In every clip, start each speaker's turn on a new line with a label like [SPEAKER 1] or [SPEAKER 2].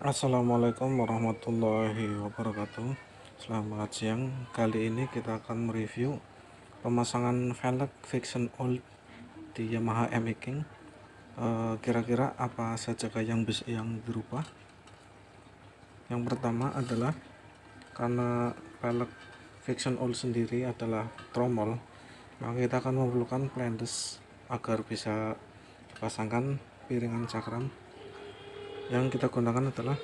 [SPEAKER 1] Assalamualaikum warahmatullahi wabarakatuh. Selamat siang. Kali ini kita akan mereview pemasangan velg Fiction Old di Yamaha MX King. Kira-kira apa saja yang berubah? Yang pertama adalah karena velg Fiction Old sendiri adalah tromol, maka kita akan memerlukan plendes agar bisa dipasangkan piringan cakram. Yang kita gunakan adalah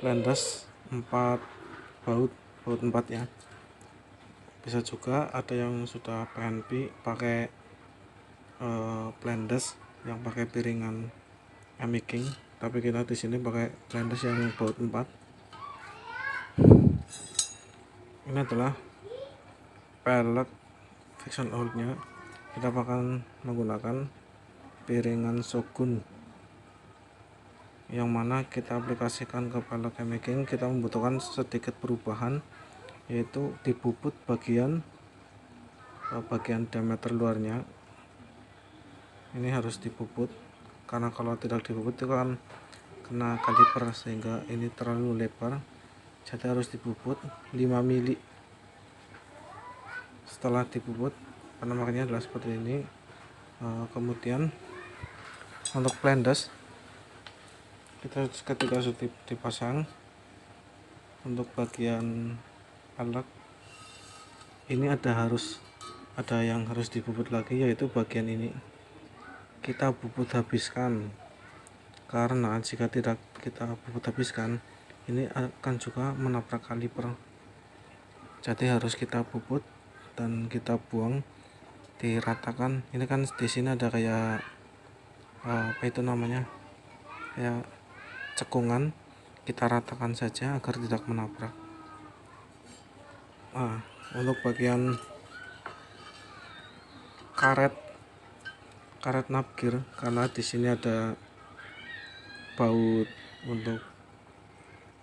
[SPEAKER 1] plendes 4 baut 4 ya. Bisa juga ada yang sudah PNP pakai plendes yang pakai piringan MX King, tapi kita di sini pakai plendes yang baut 4. Ini adalah pelek Fiction Old-nya. Kita akan menggunakan piringan Shogun, yang mana kita aplikasikan ke pelek MX King. Kita membutuhkan sedikit perubahan, yaitu di bubut bagian diameter luarnya ini harus dibubut, karena kalau tidak dibubut itu kan kena kaliper sehingga ini terlalu lebar, jadi harus dibubut 5 mili. Setelah dibubut, penampakannya adalah seperti ini. Kemudian untuk plendes, kita ketika sudah dipasang, untuk bagian pelek ini ada yang harus dibubut lagi, yaitu bagian ini kita bubut habiskan, karena jika tidak kita bubut habiskan ini akan juga menabrak kaliper. Jadi harus kita bubut dan kita buang, diratakan. Ini kan di sini ada kayak apa itu namanya, kayak cekungan, kita ratakan saja agar tidak menabrak. Untuk bagian karet napgir, karena di sini ada baut untuk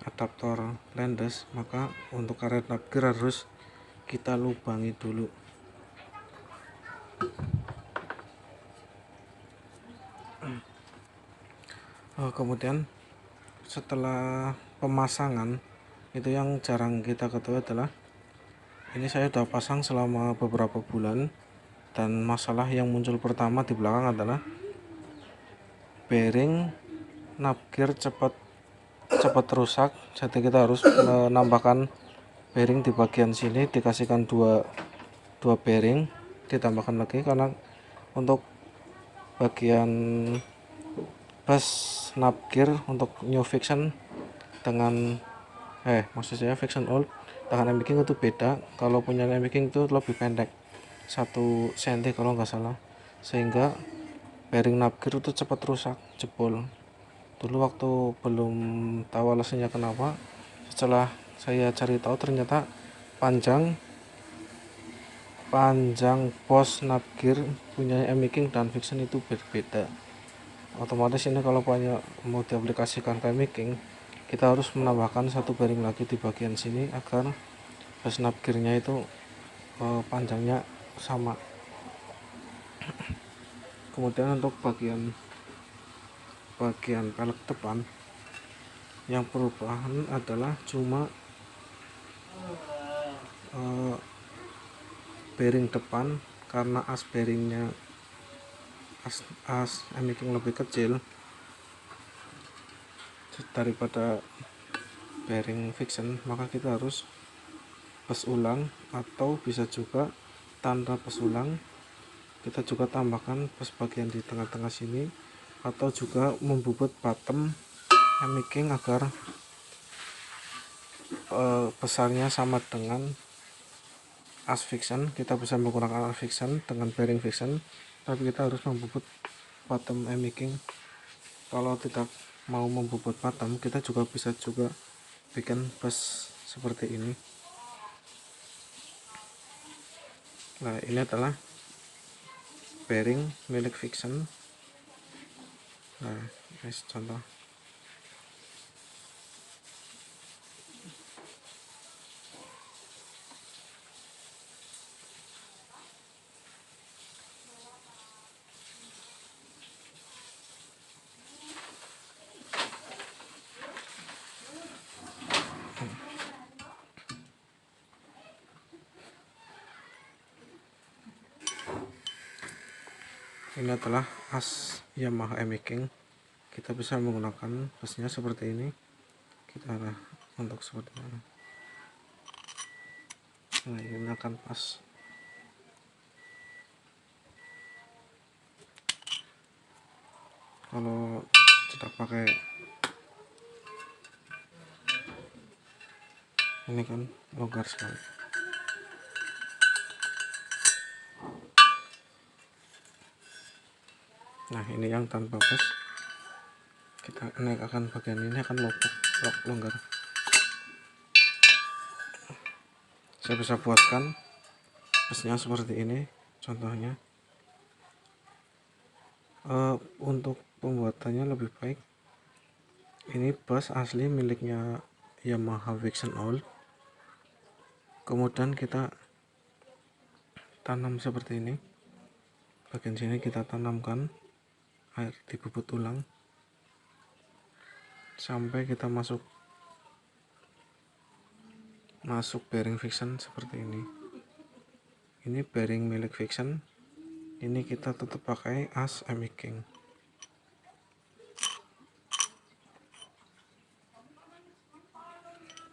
[SPEAKER 1] adaptor plendes, maka untuk karet napgir harus kita lubangi dulu. Kemudian setelah pemasangan, itu yang jarang kita ketahui adalah ini saya sudah pasang selama beberapa bulan, dan masalah yang muncul pertama di belakang adalah bearing napgir cepat rusak. Jadi kita harus menambahkan bearing di bagian sini, dikasihkan dua bearing, ditambahkan lagi, karena untuk bagian bus napgir untuk new Fiction dengan maksud saya Fiction Old dengan MX King itu beda. Kalau punya MX King itu lebih pendek 1 cm kalau nggak salah, sehingga bearing napgir itu cepat rusak, jebol. Dulu waktu belum tahu alasannya kenapa, setelah saya cari tahu ternyata panjang pos napgir punya MX King dan Fiction itu berbeda. Otomatis ini kalau mau diaplikasikan ke MX King, kita harus menambahkan 1 bearing lagi di bagian sini agar bus napgirnya itu panjangnya sama. Kemudian untuk bagian pelek depan, yang perubahan adalah cuma bearing depan, karena as bearingnya as MX King lebih kecil daripada bearing Fiction, maka kita harus pes ulang, atau bisa juga tanpa pes ulang, kita juga tambahkan pes bagian di tengah-tengah sini, atau juga membubut bottom MX King agar besarnya sama dengan as Fiction. Kita bisa menggunakan as Fiction dengan bearing Fiction, tapi kita harus membubut bottom MX King. Kalau tidak mau membubut bottom, kita juga bisa bikin bus seperti ini. Nah, ini adalah bearing milik Fiction. Nah, ini contoh. Ini adalah as Yamaha King. Kita bisa menggunakan asnya seperti ini. Kita arah untuk seperti ini. Nah, ini akan pas. Kalau tidak pakai ini kan longgar sekali. Nah, ini yang tanpa pas, kita naikkan bagian ini akan longgar. Saya bisa buatkan pasnya seperti ini contohnya. Untuk pembuatannya lebih baik, ini bus asli miliknya Yamaha Vision All, kemudian kita tanam seperti ini. Bagian sini kita tanamkan air dibubut ulang sampai kita masuk bearing Vision seperti ini. Ini bearing milik Vision, ini kita tetap pakai as King.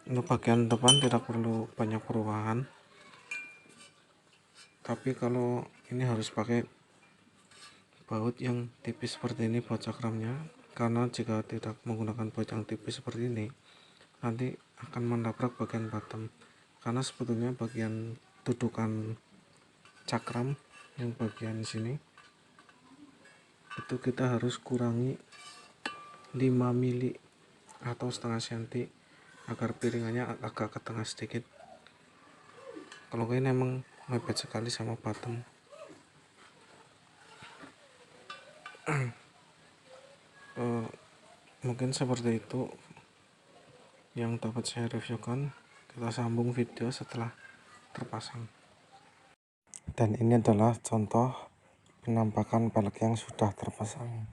[SPEAKER 1] Untuk bagian depan tidak perlu banyak perubahan, tapi kalau ini harus pakai baut yang tipis seperti ini buat cakramnya, karena jika tidak menggunakan baut yang tipis seperti ini nanti akan menabrak bagian bottom, karena sebetulnya bagian dudukan cakram yang bagian sini itu kita harus kurangi 5 mili atau setengah senti agar piringannya agak ke tengah sedikit. Kalau ini emang mepet sekali sama bottom. Mungkin seperti itu yang dapat saya reviewkan. Kita sambung video setelah terpasang. Dan ini adalah contoh penampakan pelek yang sudah terpasang.